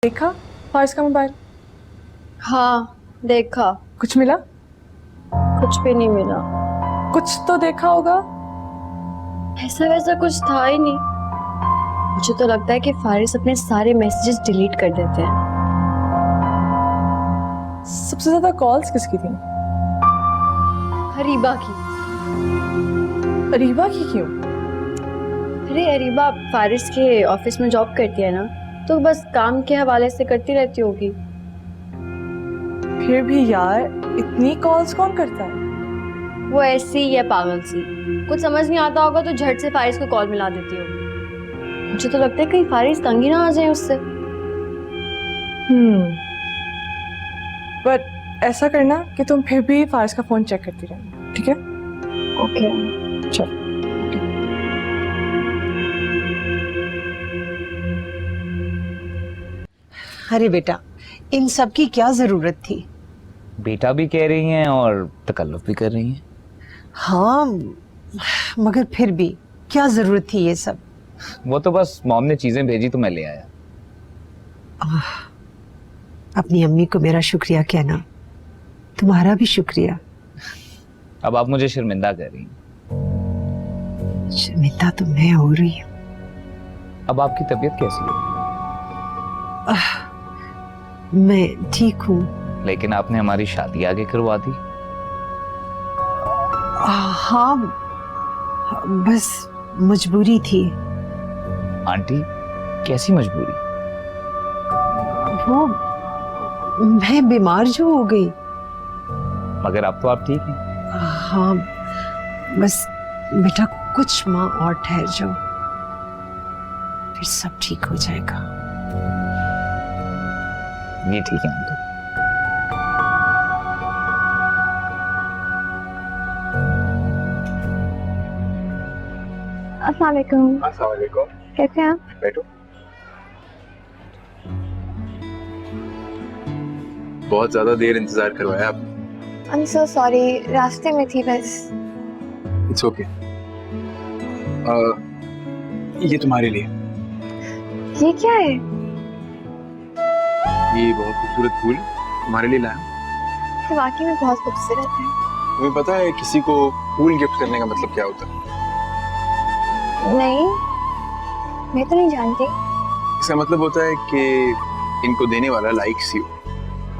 देखा फारिस का मोबाइल? हाँ देखा। कुछ मिला? कुछ भी नहीं मिला। कुछ तो देखा होगा। ऐसा वैसा कुछ था ही नहीं। मुझे तो लगता है कि फारिस अपने सारे मैसेजेस डिलीट कर देते हैं। सबसे ज्यादा कॉल्स किसकी थी? अरीबा की। अरीबा की क्यों? अरे अरीबा फारिस के ऑफिस में जॉब करती है ना, तो बस काम के हवाले से करती रहती होगी। फिर भी यार इतनी कॉल्स कौन करता है? वो ऐसी ही है, पागल सी। कुछ समझ नहीं आता होगा तो झट से फारिस को कॉल मिला देती होगी। मुझे तो लगता है कहीं फारिस तंग ही ना आ जाए उससे। बट ऐसा करना कि तुम फिर भी फारिस का फोन चेक करती रहना, ठीक है? ओके चल। अरे बेटा, इन सब की क्या जरूरत थी? बेटा भी कह रही हैं और तकल्लुफ भी कर रही हैं। हाँ, मगर फिर भी क्या जरूरत थी ये सब? वो तो बस मॉम ने चीजें भेजी तो मैं ले आया। अपनी अम्मी को मेरा शुक्रिया कहना, तुम्हारा भी शुक्रिया। अब आप मुझे शर्मिंदा कर रही हैं। शर्मिंदा तो मैं हो रही हूँ। अब आपकी तबीयत कैसी है? मैं ठीक हूँ। लेकिन आपने हमारी शादी आगे करवा दी। हाँ, बस मजबूरी थी। आंटी, कैसी मजबूरी? वो मैं बीमार जो हो गई। मगर अब तो आप ठीक हैं। हाँ, बस बेटा कुछ माह और ठहर जाओ, फिर सब ठीक हो जाएगा। ये ठीक है आंटी। अस्सलाम वालेकुम। अस्सलाम वालेकुम। कैसे हैं आप? बैठो। बहुत ज्यादा देर इंतजार करवाया आप। I'm so sorry, रास्ते में थी बस। It's okay. ये तुम्हारे लिए। ये क्या है? ये बहुत खूबसूरत फूल तुम्हारे लिए लाया। तो वाकई में बहुत खूबसूरत है। तुम्हें पता है किसी को फूल गिफ्ट करने का मतलब क्या होता है? नहीं, मैं तो नहीं जानती। इसका मतलब होता है कि इनको देने वाला लाइक्स यू,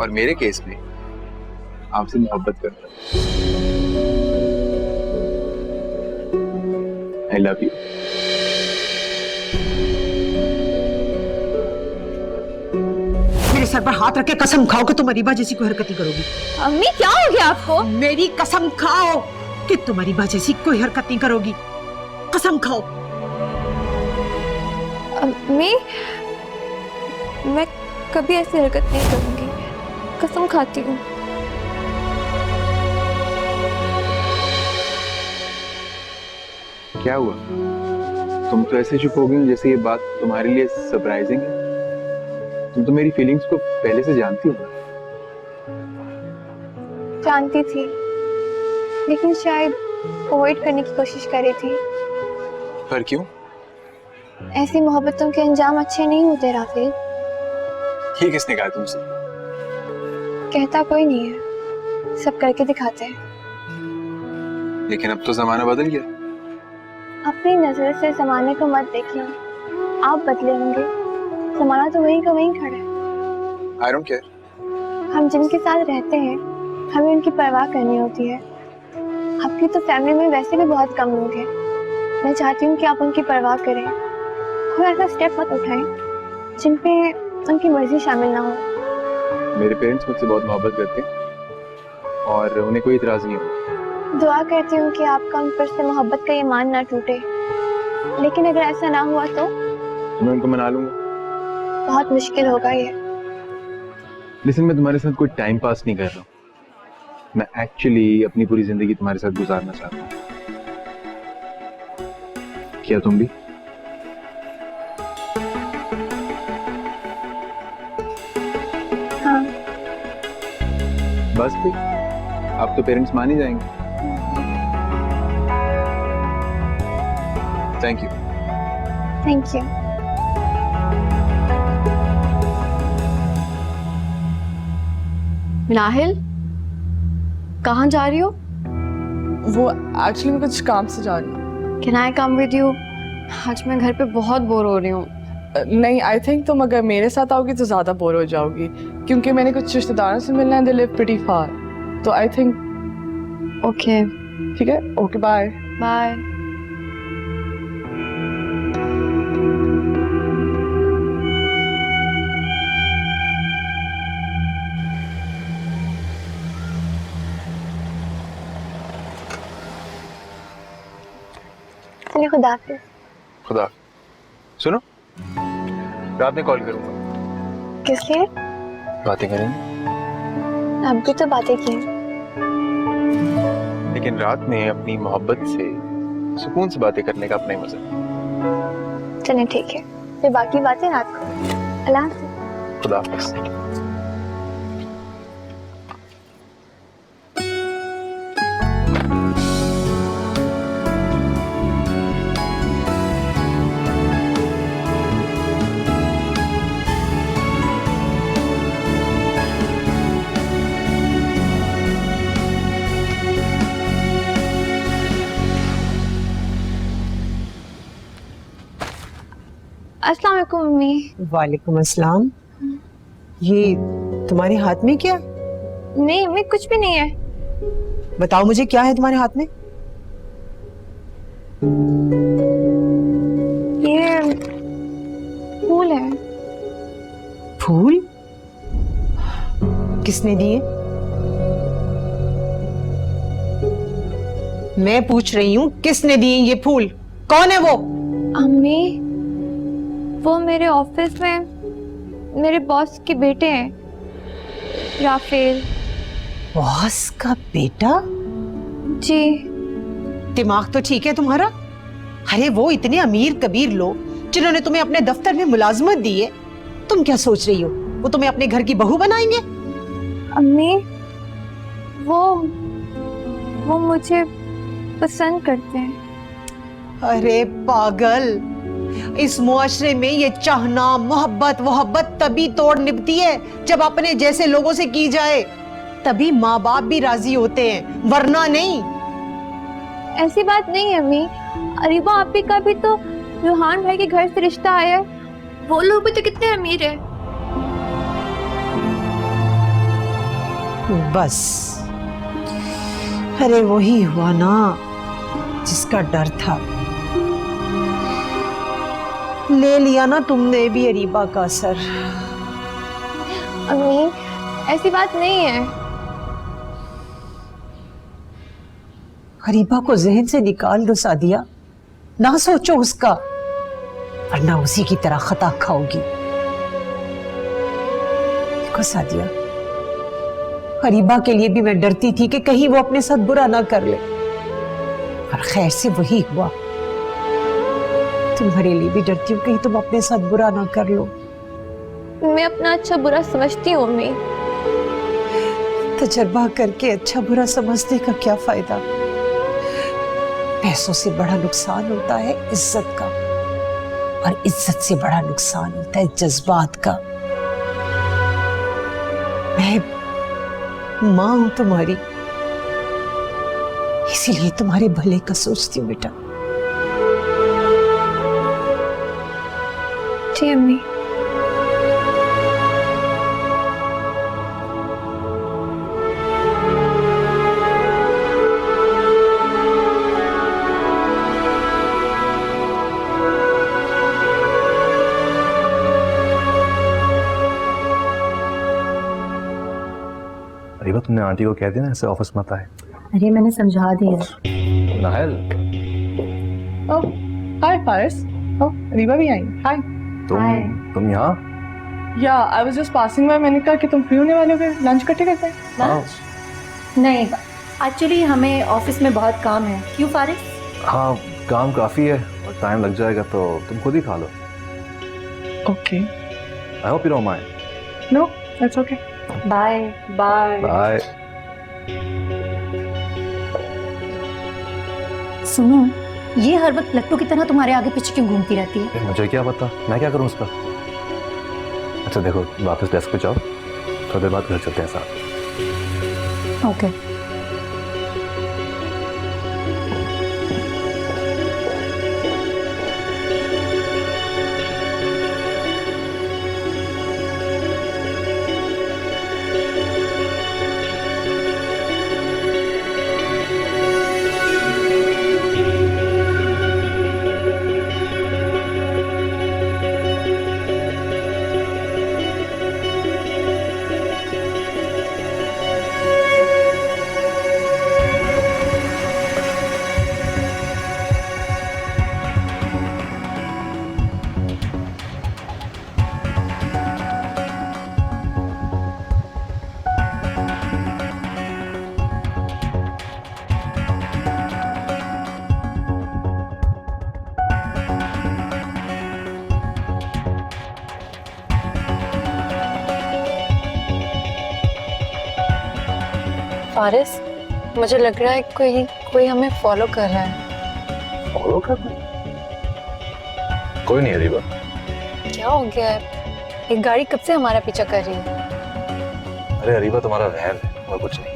और मेरे केस में आपसे मोहब्बत करता है। I love you. मेरे सर पर हाथ रख के कसम खाओ कि तुम अरीबा जैसी कोई हरकत नहीं करोगी। अम्मी क्या हो गया आपको? मेरी कसम खाओ कि तुम अरीबा जैसी कोई हरकत नहीं करोगी। कसम खाओ। अम्मी, मैं कभी ऐसी हरकत नहीं करूंगी, कसम खाती हूँ। क्या हुआ? तुम तो ऐसे चुप हो गई जैसे ये बात तुम्हारे लिए सरप्राइजिंग है। तुम तो मेरी फीलिंग्स को पहले से जानती हो। जानती थी, लेकिन शायद अवॉइड करने की कोशिश कर रही थी। पर क्यों? ऐसी मोहब्बतों के अंजाम अच्छे नहीं होते राफेल। ये किसने कहा तुमसे? कहता कोई नहीं है, सब करके दिखाते हैं। लेकिन अब तो जमाना बदल गया। अपनी नजर से जमाने को मत देखिए, आप बदले होंगे, जमाना तो वही का वही खड़ा है। I don't care. हम जिनके साथ रहते हैं हमें उनकी परवाह करनी होती है। आपकी तो फैमिली में वैसे भी बहुत कम लोग हैं। मैं चाहती हूँ कि आप उनकी परवाह करें और ऐसा स्टेप मत उठाएं जिन पे उनकी मर्जी शामिल ना हो। मेरे पेरेंट्स मुझसे बहुत मोहब्बत करते हैं और उन्हें कोई इतराज नहीं होता। दुआ करती हूँ कि आपका उन पर से मोहब्बत का ईमान ना टूटे, लेकिन अगर ऐसा ना हुआ तो मैं उनको मना लूंगा। बहुत मुश्किल होगा ये। लेकिन मैं तुम्हारे साथ कोई टाइम पास नहीं कर रहा हूँ। मैं एक्चुअली अपनी पूरी जिंदगी तुम्हारे साथ गुजारना चाहता हूँ। क्या तुम भी? हाँ। बस भी अब तो पेरेंट्स मान ही जाएंगे। Thank you. Thank you. Nahil, कहाँ जा रही हो? वो एक्चुअली मैं कुछ काम से जा रही हूँ। Can I come with you? आज मैं घर पे बहुत बोर हो रही हूँ। नहीं, आई थिंक तुम अगर मेरे साथ आओगी तो ज़्यादा बोर हो जाओगी, क्योंकि मैंने कुछ रिश्तेदारों से मिलना है, दे लिव प्रीटी फार, तो आई थिंक ओके, ठीक है, ओके बाय। बाय। चलिए खुदा हाफिज़। खुदा। सुनो, रात में कॉल करूंगा। किस लिए? बातें करेंगे। अब भी तो बातें की हैं। लेकिन रात में अपनी मोहब्बत से सुकून से बातें करने का अपना ही मजा। चलिए ठीक है, फिर बाकी बातें रात को। अल्लाह हाफिज़। खुदा हाफिज़। अस्सलाम वालेकुम मम्मी। वालेकुम अस्सलाम। ये तुम्हारे हाथ में क्या? नहीं मम्मी, कुछ भी नहीं है। बताओ मुझे, क्या है तुम्हारे हाथ में? ये फूल है। फूल? किसने दिए? मैं पूछ रही हूँ, किसने दिए ये फूल? कौन है वो? अम्मी, वो मेरे ऑफिस में मेरे बॉस के बेटे हैं, राफेल। बॉस का बेटा? जी। दिमाग तो ठीक है तुम्हारा? अरे वो इतने अमीर कबीर लोग जिन्होंने तुम्हें अपने दफ्तर में मुलाजमत दी है, तुम क्या सोच रही हो वो तुम्हें अपने घर की बहू बनाएंगे? अम्मी, वो मुझे पसंद करते हैं। अरे पागल, इस मुआशरे में ये चाहना मोहब्बत तभी तोड़ निभती है जब अपने जैसे लोगों से की जाए, तभी माँ बाप भी राजी होते हैं, वरना नहीं। ऐसी बात नहीं है अम्मी। अरीबा आपी का भी तो रूहान भाई के घर से रिश्ता आया है, वो लोग भी तो कितने अमीर है। बस, अरे वही हुआ ना जिसका डर था। ले लिया ना तुमने भी अरीबा का असर। अम्मी, ऐसी बात नहीं है। अरीबा को जहन से निकाल दो सादिया, ना सोचो उसका, वरना उसी की तरह खता खाओगी। देखो सादिया, अरीबा के लिए भी मैं डरती थी कि कहीं वो अपने साथ बुरा ना कर ले, और खैर से वही हुआ। तुम्हारे लिए भी डरती हूँ कहीं तुम अपने साथ बुरा ना कर लो। मैं अपना अच्छा बुरा समझती हूँ अम्मी। तजर्बा करके अच्छा बुरा समझने का क्या फायदा? पैसों से बड़ा नुकसान होता है इज्जत का, और इज्जत से बड़ा नुकसान होता है जज्बात का। मैं माँ हूं तुम्हारी, इसीलिए तुम्हारे भले का सोचती हूँ बेटा। जी अम्मी। अरीबा, तुमने आंटी को कह दिया ना ऐसे ऑफिस मत आए। अरे मैंने समझा दिया। नाहिल, ओह हाय फारिस। ओह अरीबा भी आई। हाय। तुम यहाँ? या I was just passing by, मैंने कहा कि तुम फ्री होने वाले हो, फिर लंच इकट्ठे करते हैं। हाँ। नहीं, एक्चुअली हमें ऑफिस में बहुत काम है। क्यों फारिस? हाँ, काम काफी है और टाइम लग जाएगा, तो तुम खुद ही खा लो। Okay. I hope you don't mind. No, that's okay. Bye bye bye. सुनो, ये हर वक्त लट्टू की तरह तुम्हारे आगे पीछे क्यों घूमती रहती है? मुझे क्या पता, मैं क्या करूँ उसका। अच्छा देखो, वापस डेस्क पे जाओ, थोड़ी देर बाद घर चलते हैं साथ। ओके। फारिस, मुझे लग रहा है कोई कोई हमें फॉलो कर रहा है। फॉलो करना? कोई नहीं अरीबा। क्या हो गया है? एक गाड़ी कब से हमारा पीछा कर रही है। अरे अरीबा तुम्हारा वहम है और कुछ नहीं।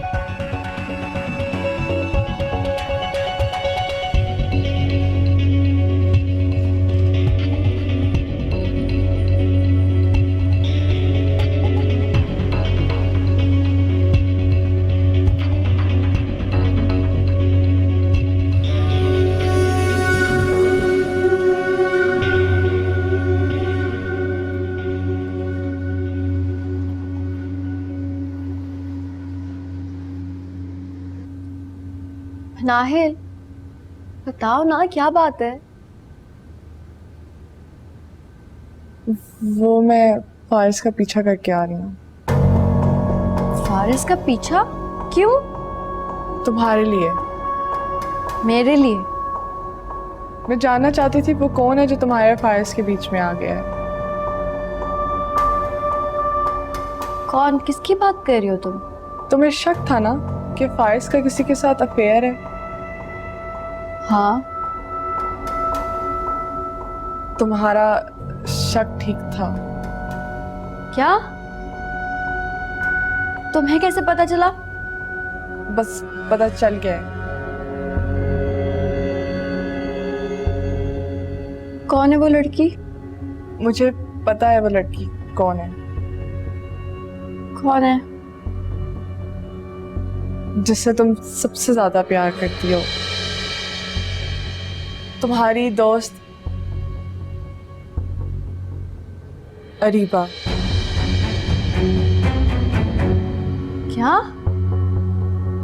नाहिल, बताओ ना क्या बात है। वो मैं फारिस का पीछा करके आ रही हूँ। फारिस का पीछा? क्यों? तुम्हारे लिए। मेरे लिए? मैं जानना चाहती थी वो कौन है जो तुम्हारे और फारिस के बीच में आ गया है। कौन? किसकी बात कर रही हो तुम? तुम्हें शक था ना कि फारिस का किसी के साथ अफेयर है? हाँ। तुम्हारा शक ठीक था। क्या? तुम्हें कैसे पता चला? बस पता चल गया है। कौन है वो लड़की? मुझे पता है वो लड़की कौन है। कौन है? जिससे तुम सबसे ज्यादा प्यार करती हो। तुम्हारी दोस्त अरीबा। क्या?